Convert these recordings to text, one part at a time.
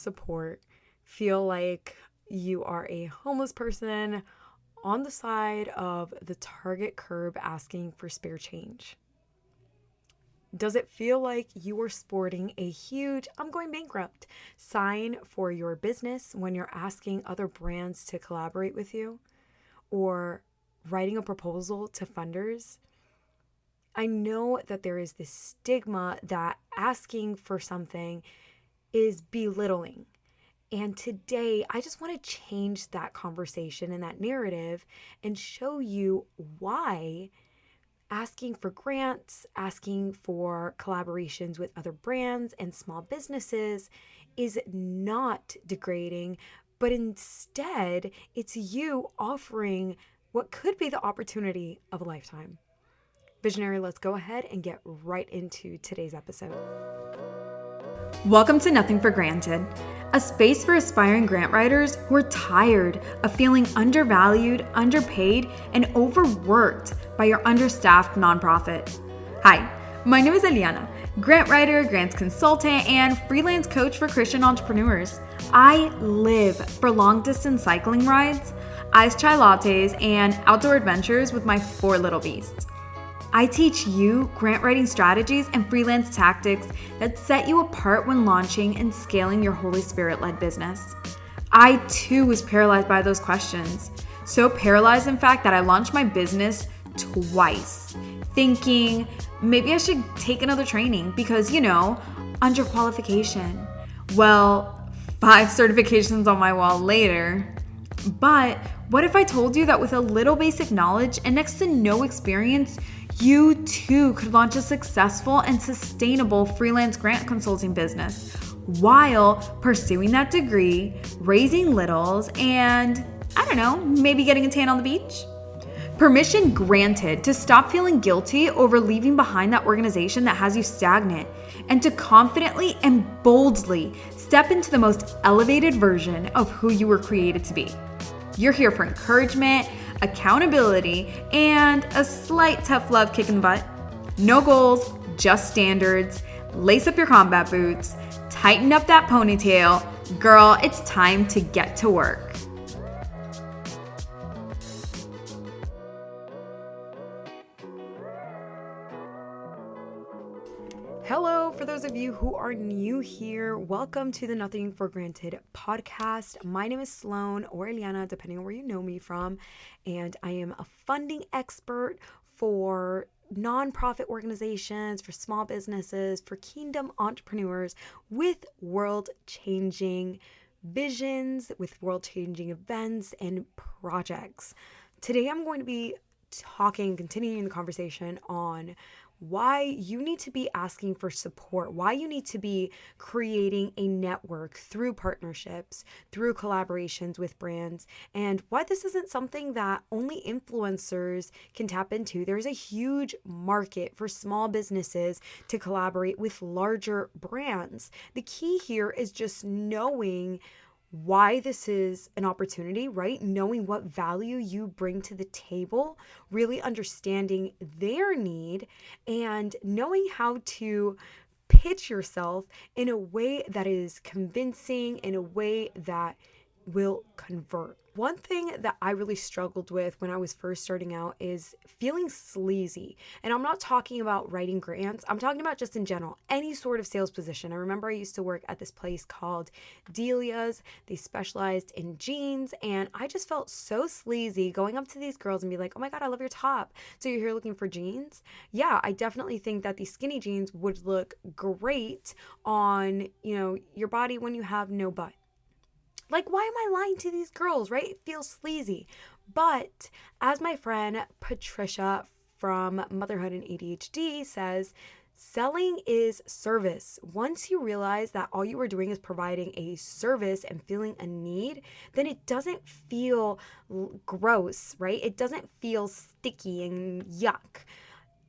support, feel like you are a homeless person on the side of the Target curb asking for spare change? Does it feel like you are sporting a huge "I'm going bankrupt" sign for your business when you're asking other brands to collaborate with you or writing a proposal to funders? I know that there is this stigma that asking for something is belittling. And today, I just want to change that conversation and that narrative and show you why asking for grants, asking for collaborations with other brands and small businesses is not degrading, but instead, it's you offering what could be the opportunity of a lifetime. Visionary, let's go ahead and get right into today's episode. Welcome to Nothing for Granted, a space for aspiring grant writers who are tired of feeling undervalued, underpaid, and overworked by your understaffed nonprofit. Hi, my name is Eliana, grant writer, grants consultant, and freelance coach for Christian entrepreneurs. I live for long-distance cycling rides, iced chai lattes, and outdoor adventures with my 4 little beasts. I teach you grant writing strategies and freelance tactics that set you apart when launching and scaling your Holy Spirit-led business. I too was paralyzed by those questions. So paralyzed, in fact, that I launched my business twice, thinking maybe I should take another training because, underqualification. Well, 5 certifications on my wall later. But what if I told you that with a little basic knowledge and next to no experience, you too could launch a successful and sustainable freelance grant consulting business while pursuing that degree, raising littles, and maybe getting a tan on the beach? Permission granted to stop feeling guilty over leaving behind that organization that has you stagnant and to confidently and boldly step into the most elevated version of who you were created to be. You're here for encouragement, accountability, and a slight tough love kick in the butt. No goals, just standards. Lace up your combat boots, tighten up that ponytail. Girl, it's time to get to work. Hello, for those of you who are new here, welcome to the Nothing for Granted podcast. My name is Sloan or Eliana, depending on where you know me from, and I am a funding expert for nonprofit organizations, for small businesses, for kingdom entrepreneurs with world-changing visions, with world-changing events and projects. Today, I'm going to be continuing the conversation on why you need to be asking for support, why you need to be creating a network through partnerships, through collaborations with brands, and why this isn't something that only influencers can tap into. There's a huge market for small businesses to collaborate with larger brands. The key here is just knowing why this is an opportunity, right? Knowing what value you bring to the table, really understanding their need, and knowing how to pitch yourself in a way that is convincing, in a way that will convert. One thing that I really struggled with when I was first starting out is feeling sleazy. And I'm not talking about writing grants. I'm talking about just in general, any sort of sales position. I remember I used to work at this place called Delia's. They specialized in jeans. And I just felt so sleazy going up to these girls and be like, "Oh my God, I love your top. So you're here looking for jeans?" Yeah, I definitely think that these skinny jeans would look great on, your body when you have no butt. Like, why am I lying to these girls, right? It feels sleazy. But as my friend Patricia from Motherhood and ADHD says, selling is service. Once you realize that all you are doing is providing a service and feeling a need, then it doesn't feel gross, right? It doesn't feel sticky and yuck.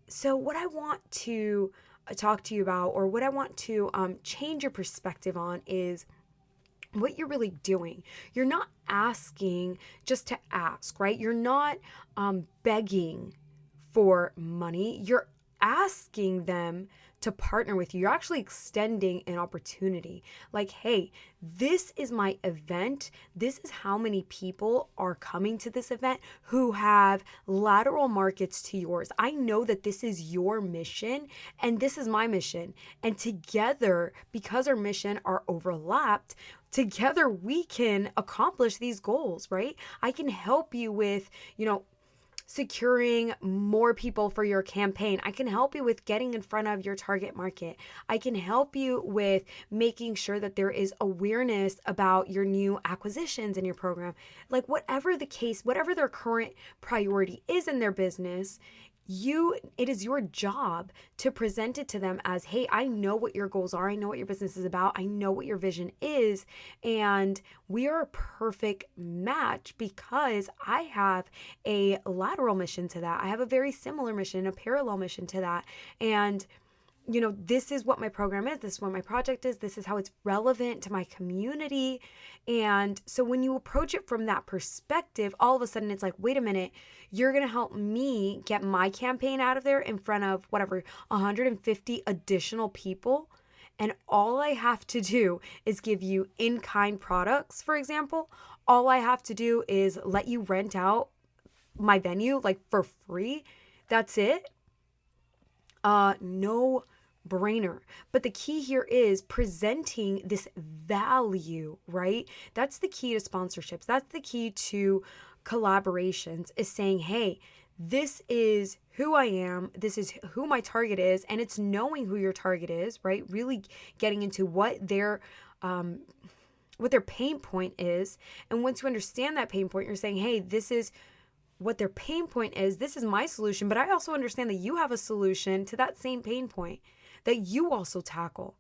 So what I want to talk to you about, or what I want to change your perspective on, is what you're really doing. You're not asking just to ask, right? You're not begging for money. You're asking them to partner with you. You're actually extending an opportunity. Like, hey, this is my event. This is how many people are coming to this event who have lateral markets to yours. I know that this is your mission and this is my mission. And together, because our mission are overlapped, together we can accomplish these goals, right? I can help you with, securing more people for your campaign. I can help you with getting in front of your target market. I can help you with making sure that there is awareness about your new acquisitions in your program. Like, whatever the case, whatever their current priority is in their business, it is your job to present it to them as, hey, I know what your goals are. I know what your business is about. I know what your vision is. And we are a perfect match because I have a lateral mission to that. I have a very similar mission, a parallel mission to that. And this is what my program is. This is what my project is. This is how it's relevant to my community. And so when you approach it from that perspective, all of a sudden it's like, wait a minute, you're going to help me get my campaign out of there in front of 150 additional people. And all I have to do is give you in-kind products, for example. All I have to do is let you rent out my venue for free. That's it. No brainer. But the key here is presenting this value, right? That's the key to sponsorships. That's the key to collaborations, is saying, hey, this is who I am. This is who my target is. And it's knowing who your target is, right? Really getting into what their pain point is. And once you understand that pain point, you're saying, hey, this is what their pain point is. This is my solution, but I also understand that you have a solution to that same pain point that you also tackle.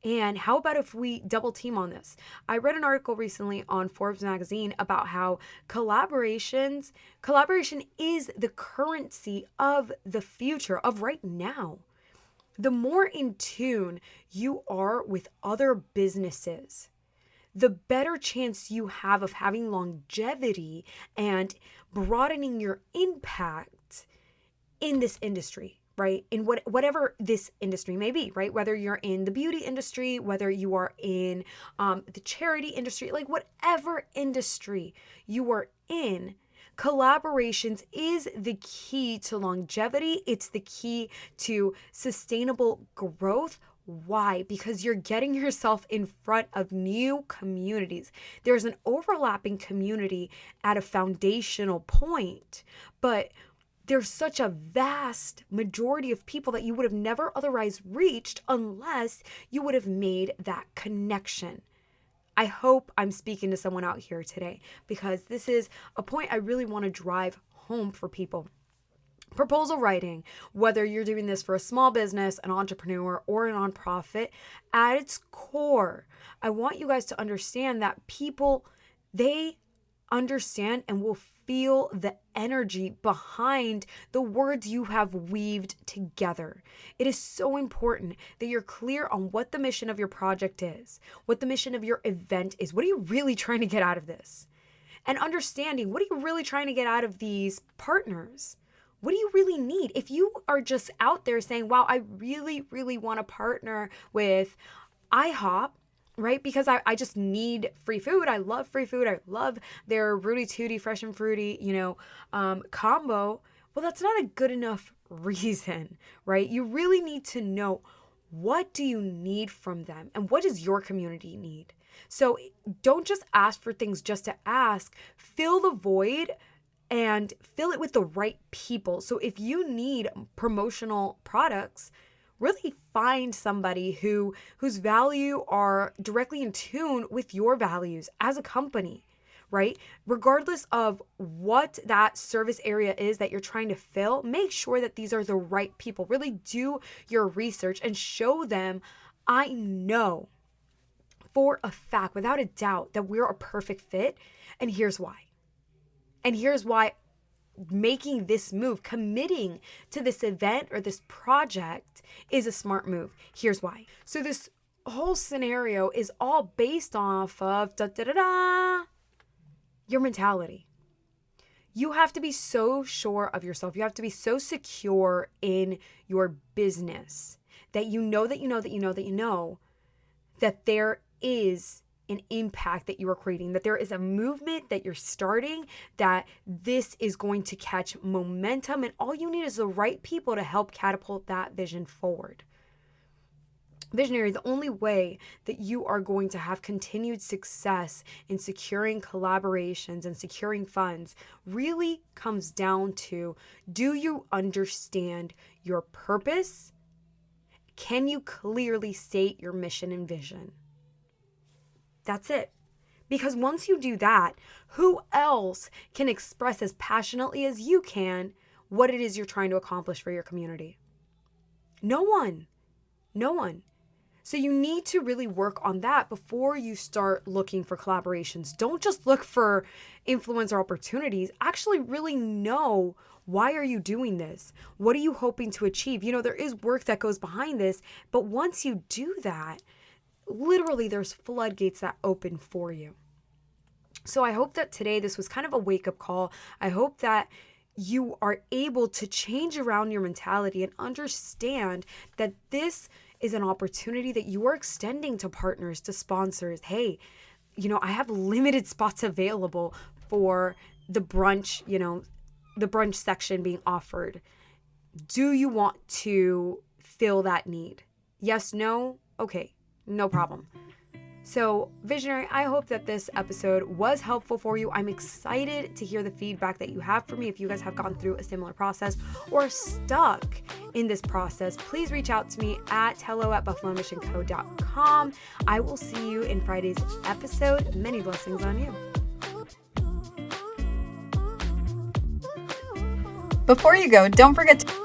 And how about if we double team on this? I read an article recently on Forbes magazine about how collaboration is the currency of the future, of right now. The more in tune you are with other businesses, the better chance you have of having longevity and broadening your impact in this industry, right? In whatever this industry may be, right? Whether you're in the beauty industry, whether you are in the charity industry, whatever industry you are in, collaborations is the key to longevity. It's the key to sustainable growth. Why? Because you're getting yourself in front of new communities. There's an overlapping community at a foundational point, but there's such a vast majority of people that you would have never otherwise reached unless you would have made that connection. I hope I'm speaking to someone out here today, because this is a point I really want to drive home for people. Proposal writing, whether you're doing this for a small business, an entrepreneur, or a nonprofit, at its core, I want you guys to understand that people, they understand and will feel the energy behind the words you have weaved together. It is so important that you're clear on what the mission of your project is, what the mission of your event is. What are you really trying to get out of this? And understanding, what are you really trying to get out of these partners? What do you really need? If you are just out there saying, wow, I really, really want to partner with IHOP, right? Because I just need free food. I love free food. I love their Rudy Tooty, fresh and fruity, combo. Well, that's not a good enough reason, right? You really need to know, what do you need from them? And what does your community need? So don't just ask for things just to ask. Fill the void and fill it with the right people. So if you need promotional products, really find somebody whose value are directly in tune with your values as a company, right? Regardless of what that service area is that you're trying to fill, make sure that these are the right people. Really do your research and show them, I know for a fact, without a doubt, that we're a perfect fit, and here's why. And here's why making this move, committing to this event or this project, is a smart move. Here's why. So this whole scenario is all based off of your mentality. You have to be so sure of yourself. You have to be so secure in your business that you know that there is an impact that you are creating, that there is a movement that you're starting, that this is going to catch momentum, and all you need is the right people to help catapult that vision forward. Visionary, the only way that you are going to have continued success in securing collaborations and securing funds really comes down to, do you understand your purpose? Can you clearly state your mission and vision? That's it. Because once you do that, who else can express as passionately as you can what it is you're trying to accomplish for your community? No one. No one. So you need to really work on that before you start looking for collaborations. Don't just look for influencer opportunities. Actually really know, why are you doing this? What are you hoping to achieve? There is work that goes behind this, but once you do that, literally there's floodgates that open for you. So I hope that today this was kind of a wake-up call. I hope that you are able to change around your mentality and understand that this is an opportunity that you are extending to partners, to sponsors. Hey, I have limited spots available for the brunch, the brunch section being offered. Do you want to fill that need? Yes, no? Okay, no problem. So, Visionary, I hope that this episode was helpful for you. I'm excited to hear the feedback that you have for me. If you guys have gone through a similar process or stuck in this process, please reach out to me at hello@buffalomissionco.com. I will see you in Friday's episode. Many blessings on you. Before you go, don't forget to